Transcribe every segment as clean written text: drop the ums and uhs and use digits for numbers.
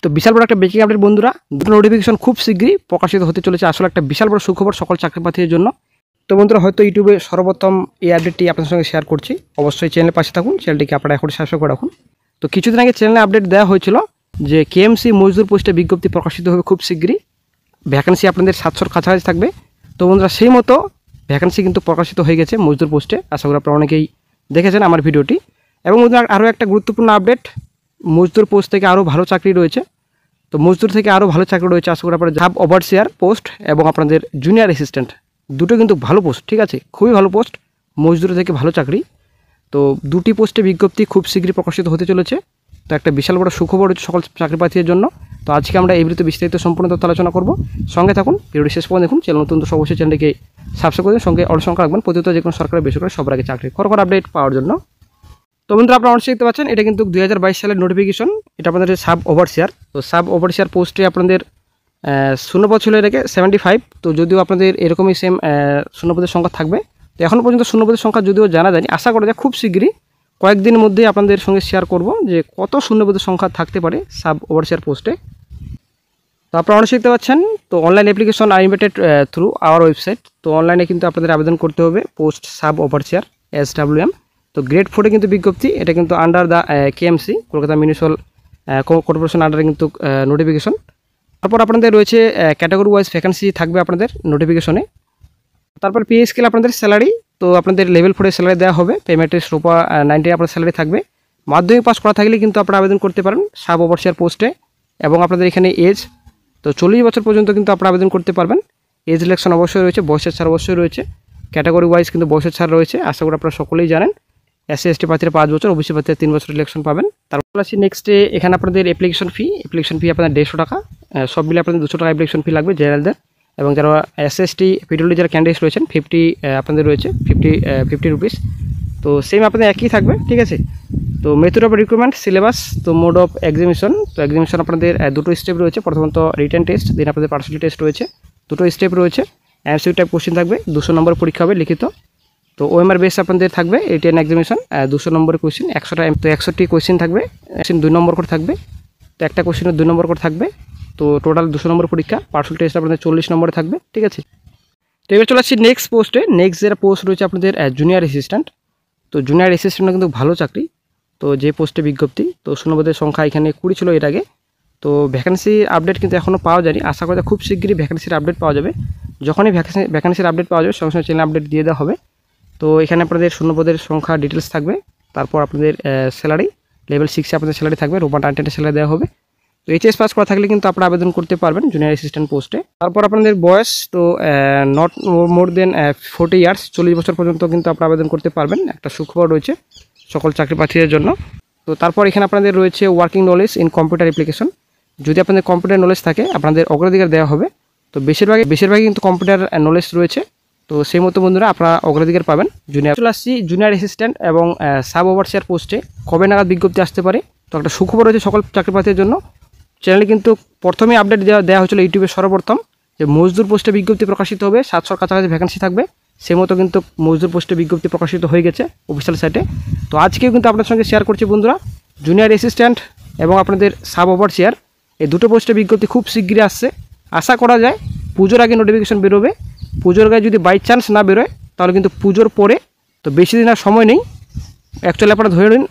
তো বিশাল বড় একটা ব্রেকিং আপডেট বন্ধুরা, দুটো নোটিফিকেশন খুব শীঘ্রই প্রকাশিত হতে চলেছে। আসলে একটা বিশাল বড় সুখবর সকল চাকরিপ্রার্থীদের জন্য। তো বন্ধুরা, হয়তো ইউটিউবে সর্বপ্রথম এই আপডেটটি আপনাদের সঙ্গে শেয়ার করছি। অবশ্যই চ্যানেলের পাশে থাকুন, চ্যানেলটিকে আপনারা এখন সাবস্ক্রাইব করে রাখুন। তো কিছুদিন আগে চ্যানেলে আপডেট দেওয়া হয়েছিল যে কেএমসি মজদুর পোস্টে বিজ্ঞপ্তি প্রকাশিত হবে খুব শীঘ্রই। ভ্যাকেন্সি আপনাদের 700-র কাছাকাছি থাকবে। তো বন্ধুরা, সেই মতো ভ্যাকেন্সি কিন্তু প্রকাশিত হয়ে গেছে মজদুর পোস্টে। আশা করি আপনারা অনেকেই দেখেছেন আমার ভিডিওটি। এবং বন্ধুরা, আরও একটা গুরুত্বপূর্ণ আপডেট, মজদুর পোস্ট থেকে আরও ভালো চাকরি রয়েছে। তো মজদুর থেকে আরও ভালো চাকরি রয়েছে। আশা করি আপনারা সাব ওভারসিয়ার পোস্ট এবং আপনাদের জুনিয়র অ্যাসিস্ট্যান্ট দুটো কিন্তু ভালো পোস্ট, ঠিক আছে, খুবই ভালো পোস্ট, মজদুর থেকে ভালো চাকরি। তো দুটি পোস্টে বিজ্ঞপ্তি খুব শীঘ্রই প্রকাশিত হতে চলেছে। তো একটা বিশাল বড় সুখবর রয়েছে সকল চাকরিপ্রার্থীদের জন্য। তো আজকে আমরা এই ভিডিওতে বিস্তারিত সম্পূর্ণ তথ্য আলোচনা করব। সঙ্গে থাকুন, ভিডিওটি শেষ পর্যন্ত দেখুন। চ্যানেল নতুন তো অবশ্যই চ্যানেলটিকে সাবস্ক্রাইব করে সঙ্গে অল সংখ্যা রাখবেন প্রতিনিয়ত যে কোনো সরকারি বেসরকারি সবার আগে চাকরি খবর আপডেট পাওয়ার জন্য। তো বন্ধুরা, আপনারা অবশ্যই দেখতে পাচ্ছেন এটা কিন্তু 2022 সালের নোটিফিকেশন। এটা আপনাদের সাব ওভারসিয়ার। তো সাব ওভারসিয়ার পোস্টে আপনাদের শূন্যপদ ছিল এটাকে 75। তো যদিও আপনাদের এরকমই সেম শূন্যপদের সংখ্যা থাকবে। তো এখনও পর্যন্ত শূন্যপদের সংখ্যা যদিও জানা যায়নি, আশা করা যায় খুব শীঘ্রই কয়েকদিনের মধ্যেই আপনাদের সঙ্গে শেয়ার করব যে কত শূন্যপদের সংখ্যা থাকতে পারে সাব ওভারসিয়ার পোস্টে। তো আপনারা অবশ্যই দেখতে পাচ্ছেন। তো online application are invited through our website. তো অনলাইনে কিন্তু আপনাদের আবেদন করতে হবে পোস্ট সাব ওভারসিয়ার SWM। তো গ্রেড 4-এ কিন্তু বিজ্ঞপ্তি, এটা কিন্তু under the KMC Kolkata municipal corporation আন্ডারে কিন্তু নোটিফিকেশন। তারপর আপনাদের রয়েছে ক্যাটাগরি ওয়াইজ ভ্যাকেন্সি থাকবে আপনাদের নোটিফিকেশনে। তারপর পে স্কেল আপনাদের স্যালারি, তো আপনাদের লেভেল 4-এর স্যালারি দেওয়া হবে। পেমেন্টের রূপা 90 আপনার স্যালারি থাকবে। মাধ্যমিক পাস করা থাকলে কিন্তু আপনারা আবেদন করতে পারেন সাব ওভারসিয়ার পোস্টে। এবং আপনাদের এখানে এজ তো 40 বছর পর্যন্ত কিন্তু আপনারা আবেদন করতে পারবেন। এজ রিলেকশন অবশ্যই রয়েছে, বয়সের ছাড় অবশ্যই রয়েছে। ক্যাটাগরি ওয়াইজ কিন্তু বয়সের ছাড় রয়েছে, আশা করি আপনারা সকলেই জানেন। SC/ST প্রার্থীরা 5 বছর, OBC প্রার্থীরা 3 বছর ইলেকশন পাবেন। তারপর আসি নেক্সটে, এখানে আপনাদের অ্যাপ্লিকেশন ফি আপনাদের 150 টাকা, সব মিলে আপনাদের 200 টাকা অ্যাপ্লিকেশন ফি লাগবে জেনারেলদের। এবং যারা SC/ST PWD যারা ক্যান্ডিডেট রয়েছেন 50 আপনাদের রয়েছে 50 রুপিস। তো সেম আপনাদের একই থাকবে, ঠিক আছে। তো মেথড অফ রিক্রুটমেন্ট, সিলেবাস, তো মোড অফ এক্সামিনেশন। তো এক্সামিনেশন আপনাদের দুটো স্টেপ রয়েছে। প্রথমত রিটেন টেস্ট, দেন আপনাদের পার্সোনাল টেস্ট রয়েছে। দুটো স্টেপ রয়েছে। MCQ টাইপ কোশ্চেন থাকবে, 200 নম্বর পরীক্ষা হবে লিখিত। তো OMR বেস আপনাদের থাকবে রিটেন এক্সামিনেশন 200 নম্বরের কোশ্চেন, 100টা। তো 100টি কোশ্চেন থাকবে, 2 নম্বর করে থাকবে। তো একটা কোশ্চেনের 2 নম্বর করে থাকবে। তো টোটাল 200 নম্বর পরীক্ষা। পার্সোনাল টেস্ট আপনাদের 40 নম্বরে থাকবে, ঠিক আছে। তো এবার চলে আসছি নেক্সট পোস্টে। নেক্সট যেটা পোস্ট রয়েছে আপনাদের জুনিয়র অ্যাসিস্ট্যান্ট। তো জুনিয়র অ্যাসিস্ট্যান্ট কিন্তু ভালো চাকরি। তো যে পোস্টে বিজ্ঞপ্তি, তো শূন্যপদের সংখ্যা এখানে 20 ছিল এর আগে। তো ভ্যাকেন্সি আপডেট কিন্তু এখনও পাওয়া যায়নি, আশা করি খুব শীঘ্রই ভ্যাকেন্সির আপডেট পাওয়া যাবে। যখনই ভ্যাকেন্সির আপডেট পাওয়া যাবে সঙ্গে সঙ্গে চ্যানেল আপডেট দিয়ে দেওয়া হবে। তো এখানে আপনাদের শূন্যপদের সংখ্যা ডিটেলস থাকবে। তারপর আপনাদের স্যালারি লেভেল 6-এ আপনাদের স্যালারি থাকবে, রোমান 10-এর স্যালারি দেওয়া হবে। তো HS পাস করা থাকলে কিন্তু আপনারা আবেদন করতে পারবেন জুনিয়র অ্যাসিস্ট্যান্ট পোস্টে। তারপর আপনাদের বয়স তো নট মোর দেন 40 ইয়ার্স, 40 বছর পর্যন্ত কিন্তু আপনারা আবেদন করতে পারবেন। একটা সুখবর রয়েছে সকল চাকরি প্রার্থীদের জন্য। তো তারপর এখানে আপনাদের রয়েছে working knowledge in computer application. যদি আপনাদের কম্পিউটার নলেজ থাকে আপনাদের অগ্রাধিকার দেওয়া হবে। তো বেশিরভাগই কিন্তু কম্পিউটার নলেজ রয়েছে। তো সেই মতো বন্ধুরা আপনারা অগ্রাধিকার পাবেন। চলে আসছি জুনিয়র অ্যাসিস্ট্যান্ট এবং সাব ওভারসিয়ার পোস্টে কবে নাগাদ বিজ্ঞপ্তি আসতে পারে। তো একটা সুখবর রয়েছে সকল চাকরি প্রার্থীদের জন্য। চ্যানেলে কিন্তু প্রথমেই আপডেট দেওয়া হয়েছিল ইউটিউবে সর্বপ্রথম যে মজদুর পোস্টে বিজ্ঞপ্তি প্রকাশিত হবে, 700-র কাছাকাছি ভ্যাকেন্সি থাকবে। সেই মতো কিন্তু মজদুর পোস্টে বিজ্ঞপ্তি প্রকাশিত হয়ে গেছে অফিসিয়াল সাইটে। তো আজকেও কিন্তু আপনার সঙ্গে শেয়ার করছি বন্ধুরা, জুনিয়র অ্যাসিস্ট্যান্ট এবং আপনাদের সাব ওভারসিয়ার এই দুটো পোস্টে বিজ্ঞপ্তি খুব শীঘ্রই আসছে। আশা করা যায় পুজোর আগে নোটিফিকেশন বেরোবে। পুজোর আগে যদি বাই চান্স না বেরোয় তাহলে কিন্তু পুজোর পরে, তো বেশি দিন আর সময় নেই। অ্যাকচুয়ালি আপনারা ধরে নিন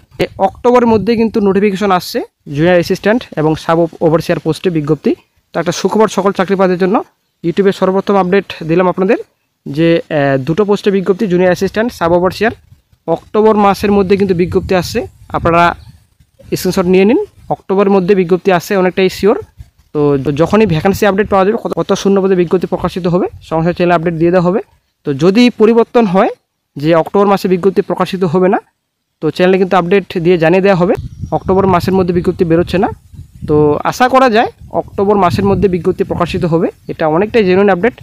অক্টোবরের মধ্যে কিন্তু নোটিফিকেশন আসছে জুনিয়র অ্যাসিস্ট্যান্ট এবং সাব ওভারসিয়ার পোস্টে বিজ্ঞপ্তি। তো একটা সুখবর সকল চাকরি প্রার্থীদের জন্য। ইউটিউবে সর্বপ্রথম আপডেট দিলাম আপনাদের যে দুটো পোস্টে বিজ্ঞপ্তি junior assistant sub overseer October মাসের মধ্যে কিন্তু বিজ্ঞপ্তি আসছে। আপনারা স্ক্রিনশট নিয়ে নিন, অক্টোবরের মধ্যে বিজ্ঞপ্তি আসছে অনেকটাই শিওর। তো যখনই ভ্যাকেন্সি আপডেট পাওয়া যাবে, কত শূন্যপদে বিজ্ঞপ্তি প্রকাশিত হবে সঙ্গে সঙ্গে চ্যানেলে আপডেট দিয়ে দেওয়া হবে। তো যদি পরিবর্তন হয় যে অক্টোবর মাসে বিজ্ঞপ্তি প্রকাশিত হবে না, তো চ্যানেলে কিন্তু আপডেট দিয়ে জানিয়ে দেওয়া হবে অক্টোবর মাসের মধ্যে বিজ্ঞপ্তি বেরোচ্ছে না। তো আশা করা যায় অক্টোবর মাসের মধ্যে বিজ্ঞপ্তি প্রকাশিত হবে, এটা অনেকটাই জেনুইন আপডেট।